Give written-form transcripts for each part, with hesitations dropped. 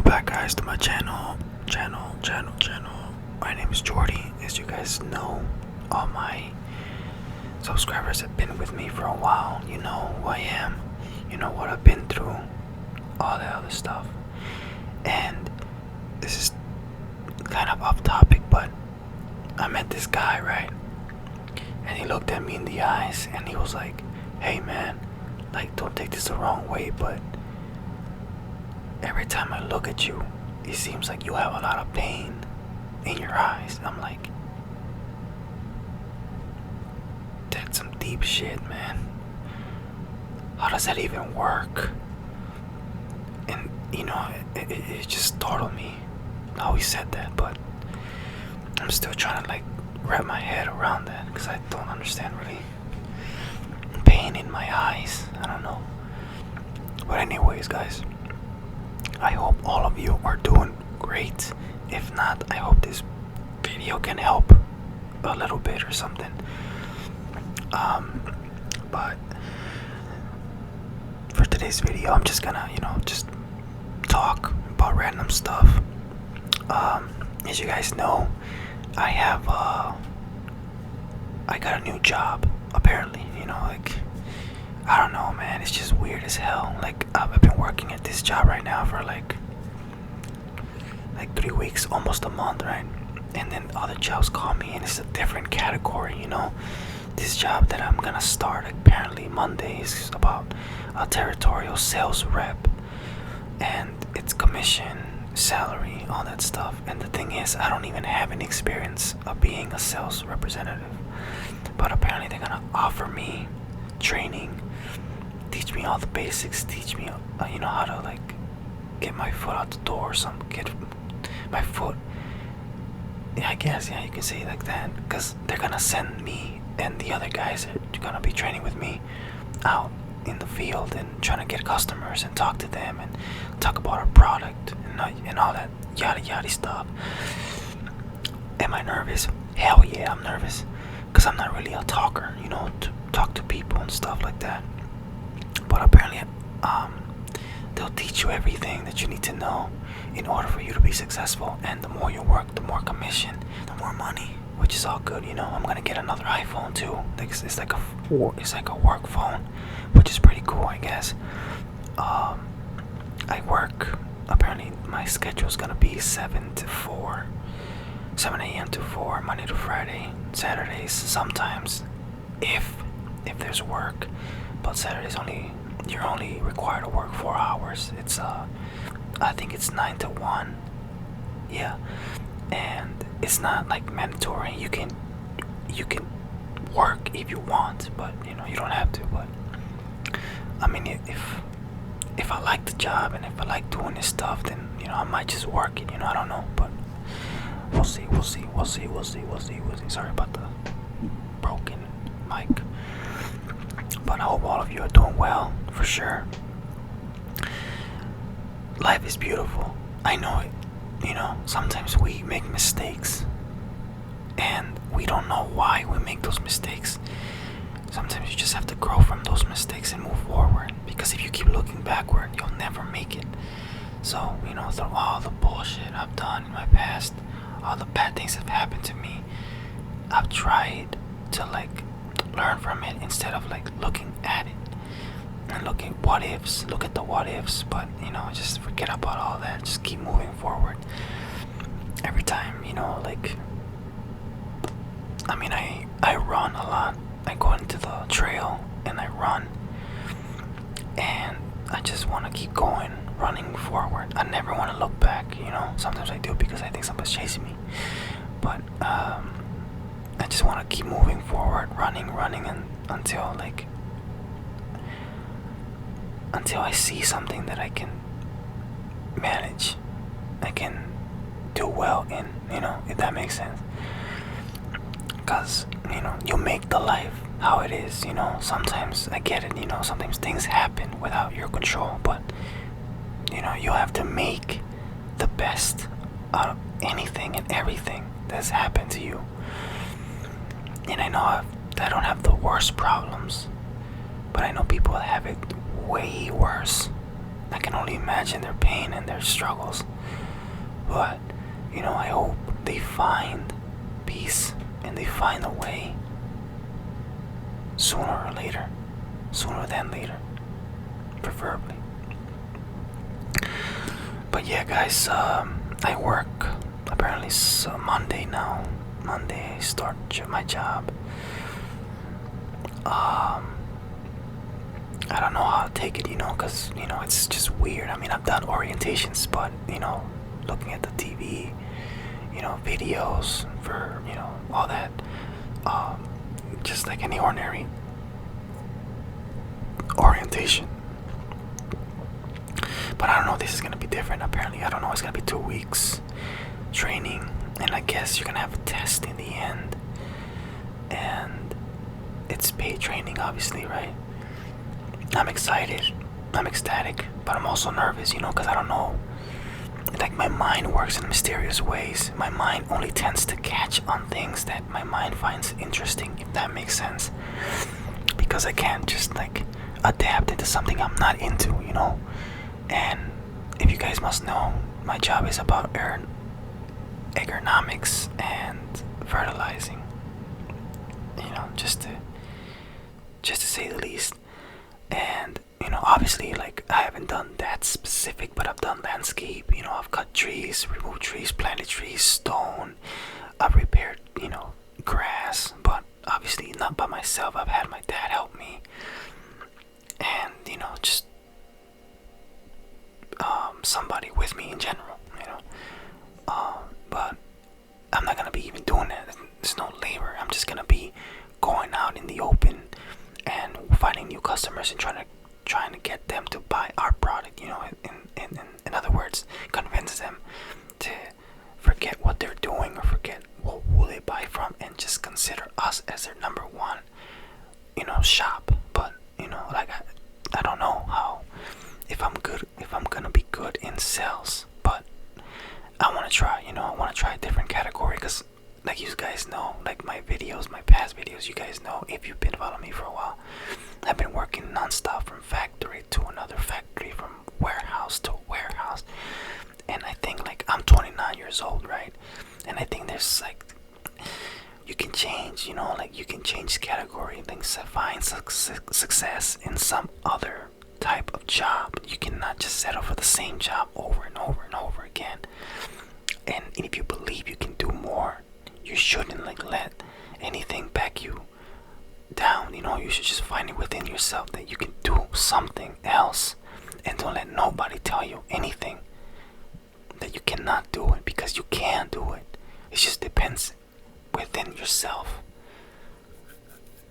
back, guys, to my channel. My name is Jordy. As you guys know, all my subscribers have been with me for a while. You know who I am. You know what I've been through. All that other stuff. And this is kind of off topic, but I met this guy, right? And he looked at me in the eyes and he was like, "Hey man, like, don't take this the wrong way, but every time I look at you, it seems like you have a lot of pain in your eyes." I'm like, that's some deep shit, man. How does that even work? And it just startled me how he said that, but I'm still trying to like wrap my head around that because I don't understand really pain in my eyes. I don't know. But anyways, guys, I hope all of you are doing great. If not, I hope this video can help a little bit or something. But for today's video, I'm just gonna, just talk about random stuff. As you guys know, I got a new job, apparently. I don't know, man, it's just weird as hell. Like, I've been working at this job right now for like 3 weeks, almost a month, right? And then other jobs call me and it's a different category. This job that I'm gonna start apparently Monday is about a territorial sales rep, and it's commission, salary, all that stuff. And the thing is, I don't even have any experience of being a sales representative, but apparently they're gonna offer me training, teach me all the basics, teach me how to like get my foot out the door, get my foot, yeah, I guess, yeah, you can say it like that, because they're gonna send me and the other guys that are gonna be training with me out in the field and trying to get customers and talk to them and talk about our product and all that yada yada stuff. Am I nervous? Hell yeah, I'm nervous, because I'm not really a talker, to talk to people and stuff like that. But apparently, they'll teach you everything that you need to know in order for you to be successful. And the more you work, the more commission, the more money, which is all good. I'm gonna get another iPhone too. It's like a work phone, which is pretty cool, I guess. I work. Apparently, my schedule is gonna be 7 a.m. to 4, Monday to Friday. Saturdays sometimes, if there's work, but Saturdays you're only required to work 4 hours. It's I think it's 9 to 1. Yeah, and it's not like mandatory. You can work if you want, but you don't have to. But I mean, if I like the job and if I like doing this stuff, then I might just work it. I don't know, but we'll see. Sorry about the broken mic, but I hope all of you are doing well, for sure. Life is beautiful. I know it. Sometimes we make mistakes and we don't know why we make those mistakes. Sometimes you just have to grow from those mistakes and move forward, because if you keep looking backward, you'll never make it. So, through all the bullshit I've done in my past, all the bad things that have happened to me, I've tried to like learn from it instead of like looking at it and look at the what ifs, but just forget about all that. Just keep moving forward. Every time, I run a lot. I go into the trail and I run, and I just want to keep going, running forward. I never want to look back. Sometimes I do because I think somebody's chasing me, but I just want to keep moving forward, running, and until I see something that I can manage, I can do well in, if that makes sense. Because, you make the life how it is. Sometimes I get it, sometimes things happen without your control, but, you have to make the best out of anything and everything that's happened to you. And I know I don't have the worst problems, but I know people that have it way worse. I can only imagine their pain and their struggles. But, I hope they find peace and they find a way sooner or later. Sooner than later. Preferably. But yeah, guys, I work apparently it's Monday now. Monday I start my job. I don't know how to take it, because it's just weird. I mean, I've done orientations, but looking at the TV, videos for all that, just like any ordinary orientation. But I don't know, this is gonna be different. Apparently, I don't know, it's gonna be 2 weeks training, and I guess you're gonna have a test in the end, and it's paid training, obviously, right? I'm excited, I'm ecstatic, but I'm also nervous, because I don't know. Like, my mind works in mysterious ways. My mind only tends to catch on things that my mind finds interesting, if that makes sense. Because I can't just like adapt into something I'm not into, And if you guys must know, my job is about ergonomics and fertilizing. Just to say the least. And obviously, like, I haven't done that specific, but I've done landscape. I've cut trees, removed trees, planted trees, stone. I've repaired, grass, but obviously not by myself. I've had my dad help me, and just somebody with me in general. But I'm not gonna be even doing that. There's no labor. I'm just gonna be going out in the open and finding new customers and trying to get them to buy our product. In other words, convince them to forget what they're doing or forget who they buy from and just consider us as their number one, shop. But like I don't know how, if I'm gonna be good in sales, but I want to try. I want to try a different category, because like you guys know, like my past videos, you guys know, if you've been following me for a while, I've been working non-stop from factory to another factory, from warehouse to warehouse. And I think, like, I'm 29 years old, right? And I think there's like, you can change, like you can change category, things to find success in some other type of job. You cannot just settle for the same job over and over and over again. And if you believe you can do more, you shouldn't like let anything back you down. You should just find it within yourself that you can do something else, and don't let nobody tell you anything that you cannot do it, because you can do it. It just depends within yourself.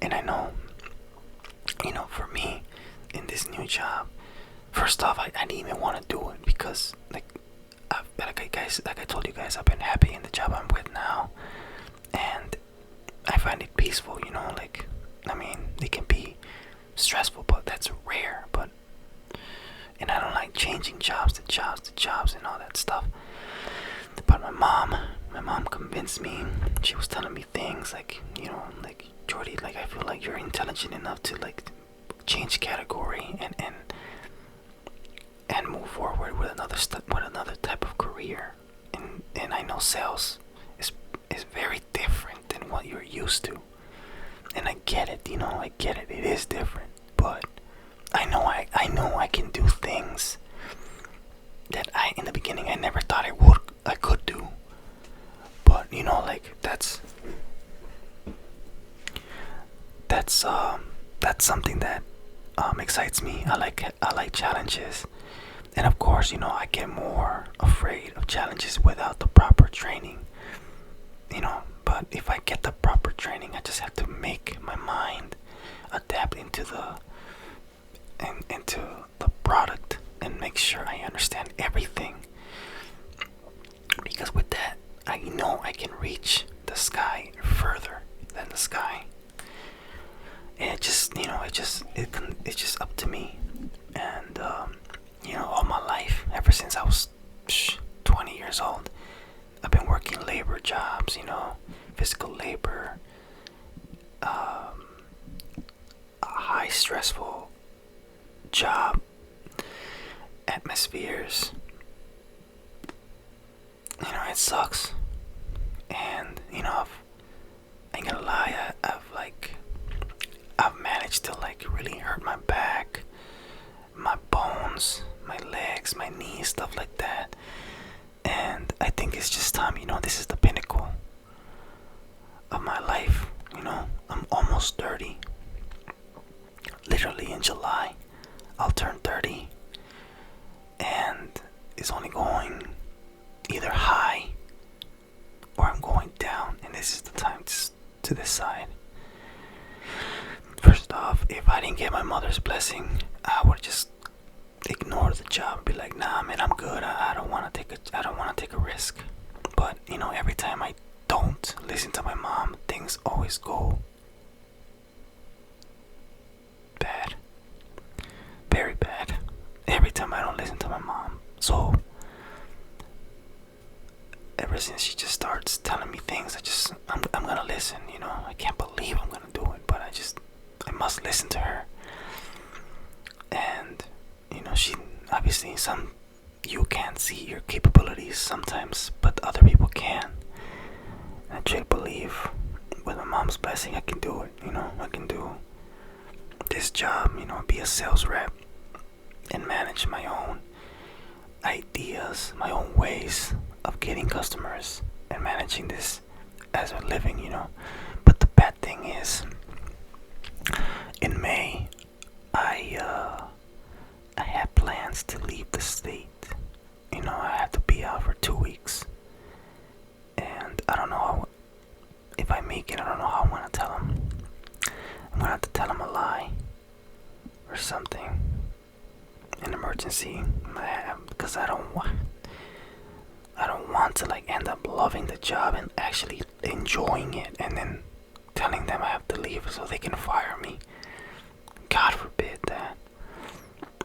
And I know, for me in this new job, first off, I didn't even want to do it, because like I told you guys, I've been happy in the job I'm with now, and I find it peaceful. Like, I mean, it can be stressful, but that's rare. And I don't like changing jobs to jobs and all that stuff. But my mom convinced me. She was telling me things like, like, Jordy, like, I feel like you're intelligent enough to like change category and move forward with another type of career. And I know sales is very different than what you're used to. And I get it, I get it. It is different, but I know I can do things that in the beginning I never thought I could do. But like, that's something that excites me. I like challenges. And of course, I get more afraid of challenges without the proper training. But if I get the proper training, I just have to make my mind adapt into the product and make sure I understand everything. Because with that, I know I can reach the sky further than the sky. And it's just up to me. And all my life, ever since I was 20 years old, I've been working labor jobs, physical labor, a high stressful job, atmospheres. It sucks. And I ain't gonna lie, I've managed to like really hurt my back, my bones, my legs, my knees, stuff like that. And I think it's just time. This is the pinnacle of my life. I'm almost 30. Literally in July, I'll turn 30, and it's only going either high or I'm going down, and this is the time to decide. First off, if I didn't get my mother's blessing, I would just ignore the job and be like, nah, man, I'm good. I don't want to take a risk. But every time I don't listen to my mom, things always go bad, very bad. Every time I don't listen to my mom. So ever since she just starts telling me things, I'm gonna listen. I can't believe I'm gonna do it, but I must listen to her. And she obviously, you can't see your capabilities sometimes, but other people can. And I truly believe with my mom's blessing, I can do it. I can do this job, be a sales rep and manage my own ideas, my own ways of getting customers and managing this as a living. But the bad thing is, in May, I had plans to leave the state. I had to be out for 2 weeks, and I don't know if I make it. I don't know how I'm gonna tell him. I'm gonna have to tell him a lie or something, an emergency, because I don't want to like end up loving the job and actually enjoying it, and then telling them I have to leave so they can fire me. God forbid that.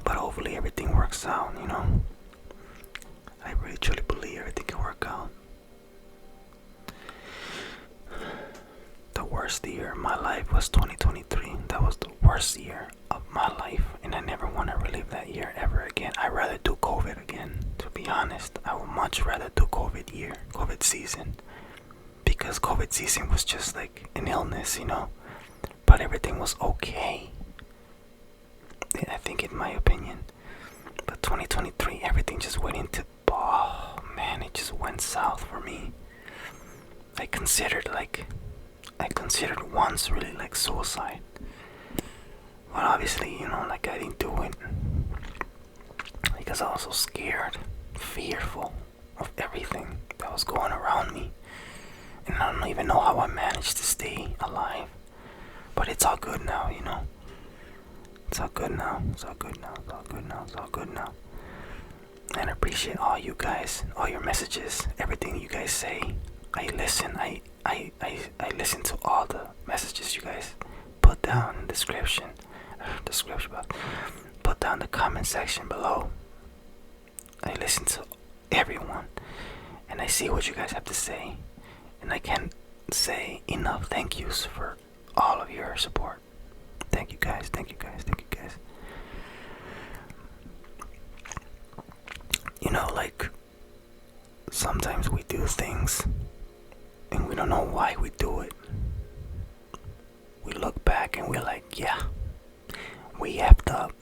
But hopefully everything works out. I really truly believe everything can work out. The worst year of my life was 2023. That was the worst year of my life, and I never want to relive that year ever again. I'd rather do COVID again, to be honest. I would much rather do COVID season, because COVID season was just like an illness, but everything was okay, I think, in my opinion. But 2023, everything just went into, oh man, it just went south for me. I considered once really like suicide, but obviously, I didn't do it because I was so scared, fearful of everything that was going around me, and I don't even know how I managed to stay alive. But it's all good now. It's all good now. It's all good now. It's all good now. It's all good now. And I appreciate all you guys, all your messages, everything you guys say. I listen. I listen to all the messages you guys put down in the description box. Put down the comment section below. I listen to everyone, and I see what you guys have to say, and I can't say enough thank yous for all of your support. Thank you guys. Thank you guys. Thank you guys. Like, sometimes we do things and we don't know why we do it. We look back and we're like, yeah, we effed up.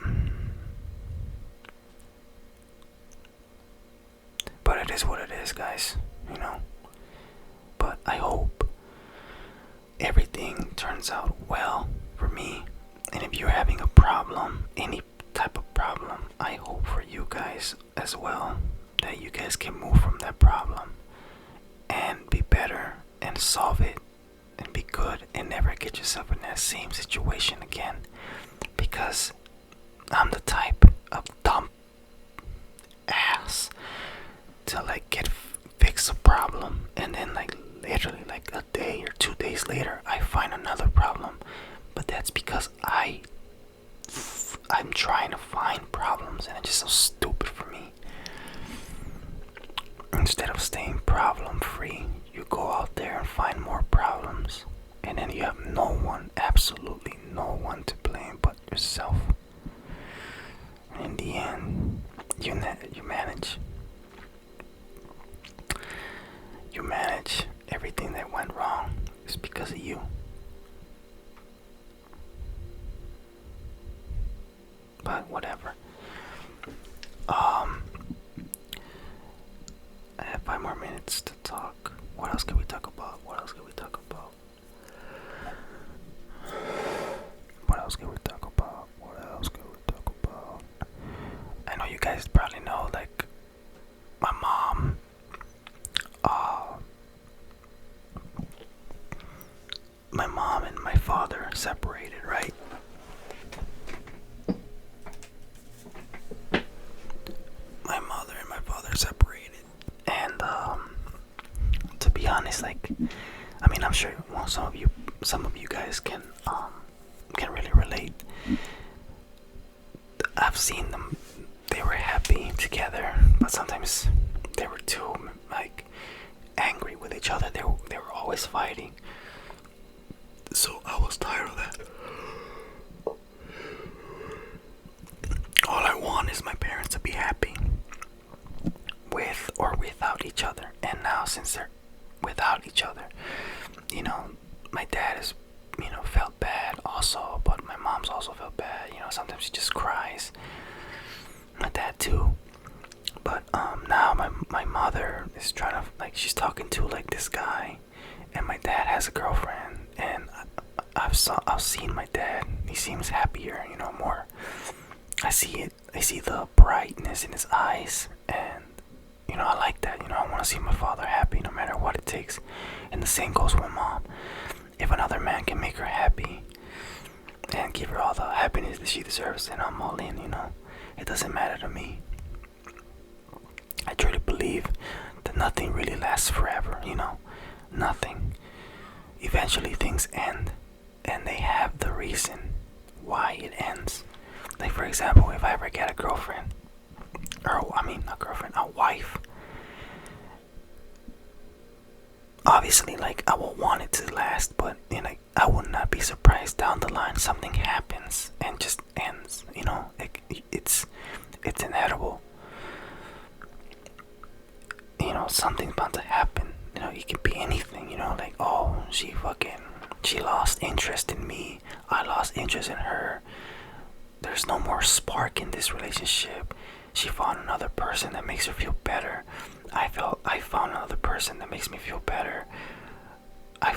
But it is what it is, guys. But I hope everything turns out well for me. And if you're having a problem, any type of problem, I hope for you guys as well, that you guys can move from that problem and be better and solve it and be good and never get yourself in that same situation again. Because I'm the type of dumb ass to like fix a problem, and then like literally like a day or 2 days later I find another problem. But that's because I'm trying to find problems, and it's just so stupid for me. Instead of staying problem free, you go out there and find more problems, and then you have absolutely no one to blame but yourself. And in the end, you manage. You manage everything that went wrong. It's because of you. But whatever. I have 5 more minutes to talk. What else can we talk about? What else can we talk about? What else can we talk about? What else can we talk about? I know you guys probably know, like, my mom, my mom and my father separated, right? My mother and my father separated, and to be honest, like, I mean, I'm sure some of you guys can really relate. I've seen them; they were happy together, but sometimes they were too, like, angry with each other. They were always fighting. So I was tired of that. All I want is my parents to be happy, with or without each other. And now, since they're without each other, you know, my dad is, felt bad also, but my mom's also felt bad. Sometimes she just cries. My dad too. But now my mother is trying to, like, she's talking to, like, this guy, and my dad has a girlfriend, and I've seen my dad. He seems happier, more. I see it. I see the brightness in his eyes, and I like that. I want to see my father happy, no matter what it takes. And the same goes with my mom. If another man can make her happy and give her all the happiness that she deserves, then I'm all in. It doesn't matter to me. I truly believe that nothing really lasts forever. Nothing. Eventually, things end, and they have the reason why it ends. Like, for example, if I ever get a girlfriend, or not girlfriend, a wife, obviously, like, I will want it to last, but I would not be surprised down the line something happens and just ends. It's inevitable. Something's bound to happen. It could be anything. Like, oh, she lost interest in me. I lost interest in her. There's no more spark in this relationship. She found another person that makes her feel better. I found another person that makes me feel better. I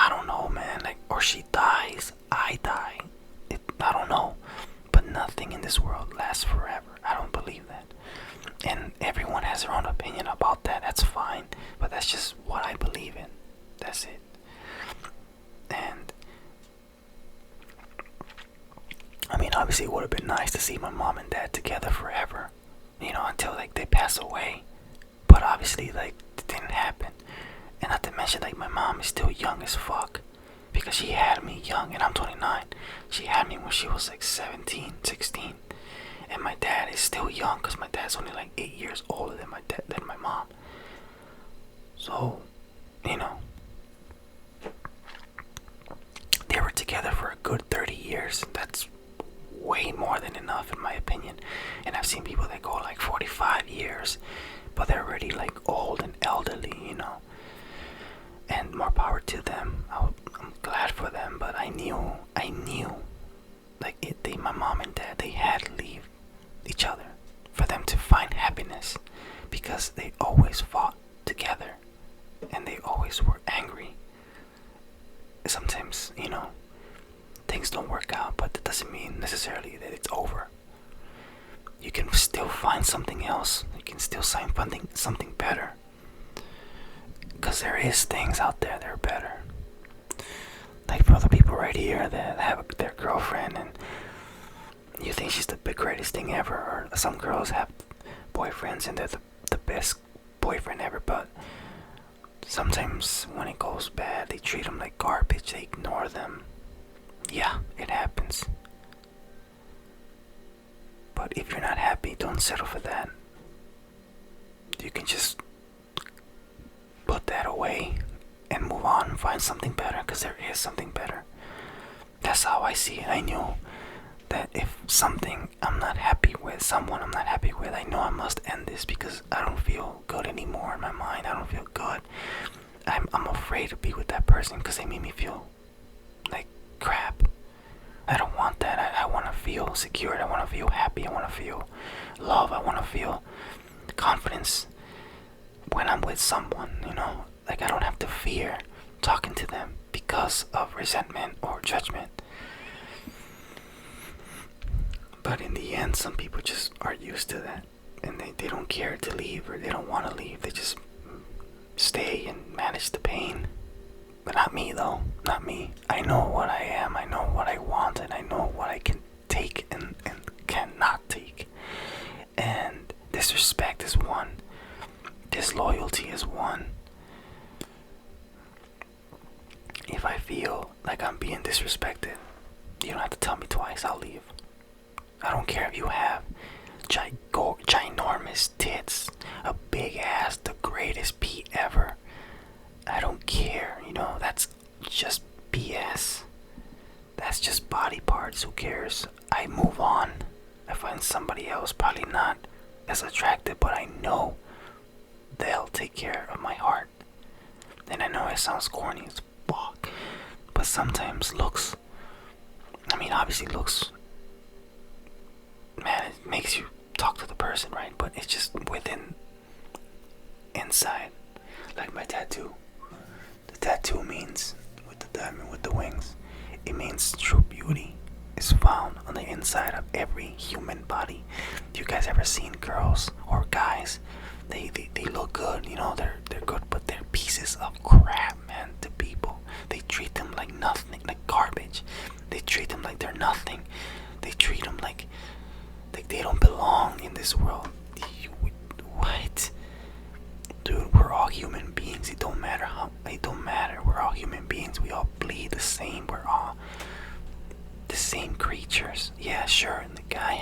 don't know, man. Like, or she dies, I die. I don't know. But nothing in this world lasts forever. I don't believe that. And everyone has their own opinion about that. That's fine. But that's just what I believe in. That's it. And obviously it would have been nice to see my mom and dad together forever, until, like, they pass away. But obviously, like, it didn't happen. And not to mention, like, my mom is still young as fuck, because she had me young, and I'm 29. She had me when she was like 17, 16. And my dad is still young, because my dad's only like 8 years older than my mom. So, they were together for a good 30 years. That's way more than enough, in my opinion. And I've seen people that go like 45 years, but they're already, like, old and elderly, and more power to them. I'm glad for them, but I knew, like, my mom and dad, they had to leave each other for them to find happiness, because they always fought together, and they always were angry. Sometimes, things don't work out, but that doesn't mean necessarily that it's over. You can still find something else. You can still find something better. Because there is things out there that are better. Like, for the people right here that have their girlfriend, and you think she's the greatest thing ever. Or some girls have boyfriends and they're the best boyfriend ever, but sometimes when it goes bad, they treat them like garbage. They ignore them. Yeah, it happens. But if you're not happy, don't settle for that. You can just put that away and move on and find something better, because there is something better. That's how I see it. I knew that if something I'm not happy with, someone I'm not happy with, I know I must end this because I don't feel good anymore in my mind. I don't feel good. I'm afraid to be with that person because they made me feel like crap. I don't want that. I want to feel secure. I want to feel happy. I want to feel love. I want to feel confidence when I'm with someone, you know? Like, I don't have to fear talking to them because of resentment or judgment. But in the end, some people just are used to that, and they don't care to leave, or they don't want to leave. They just stay and manage the pain. But not me, though. Not me. I know what I am. I know what I want, and I know what I can take and cannot take. And disrespect is one. Disloyalty is one. If I feel like I'm being disrespected, you don't have to tell me twice. I'll leave. I don't care if you have ginormous tits, a big ass, the greatest pee ever. I don't care, you know, that's just BS. That's just body parts, who cares? I move on. I find somebody else, probably not as attractive, but I know they'll take care of my heart. And I know it sounds corny as fuck, but sometimes looks, obviously looks, man, it makes you talk to the person, right? But it's just within, inside. Like my tattoo. The tattoo means, with the diamond with the wings, it means true beauty is found on the inside of every human body. You guys ever seen girls or guys? They look good, you know, they're good, but they're pieces of crap, man, to people. They treat them like nothing, like garbage. They treat them like they're nothing. They treat them like they don't belong in this world. What? Dude, we're all human beings. It don't matter. We're all human beings. We all bleed the same. We're all the same creatures. Yeah, sure. And the guy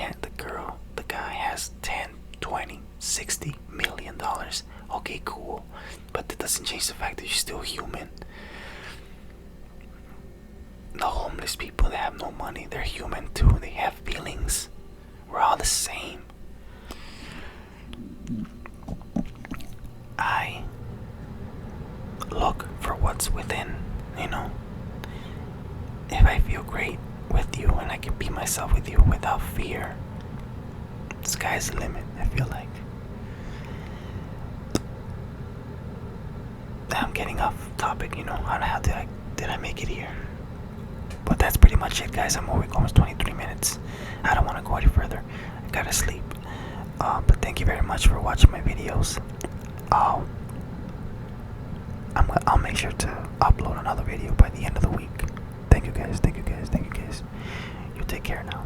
has 10, 20, 60 million dollars. Okay, cool. But that doesn't change the fact that you're still human. The homeless people that have no money, they're human too. They have feelings. We're all the same. I look for what's within, you know. If I feel great with you and I can be myself with you without fear, the sky's the limit, I feel like. I'm getting off topic, you know. How did I make it here? But that's pretty much it, guys. I'm almost 23 minutes. I don't want to go any further. I gotta sleep. But thank you very much for watching my videos. I'll make sure to upload another video by the end of the week. Thank you guys. You take care now.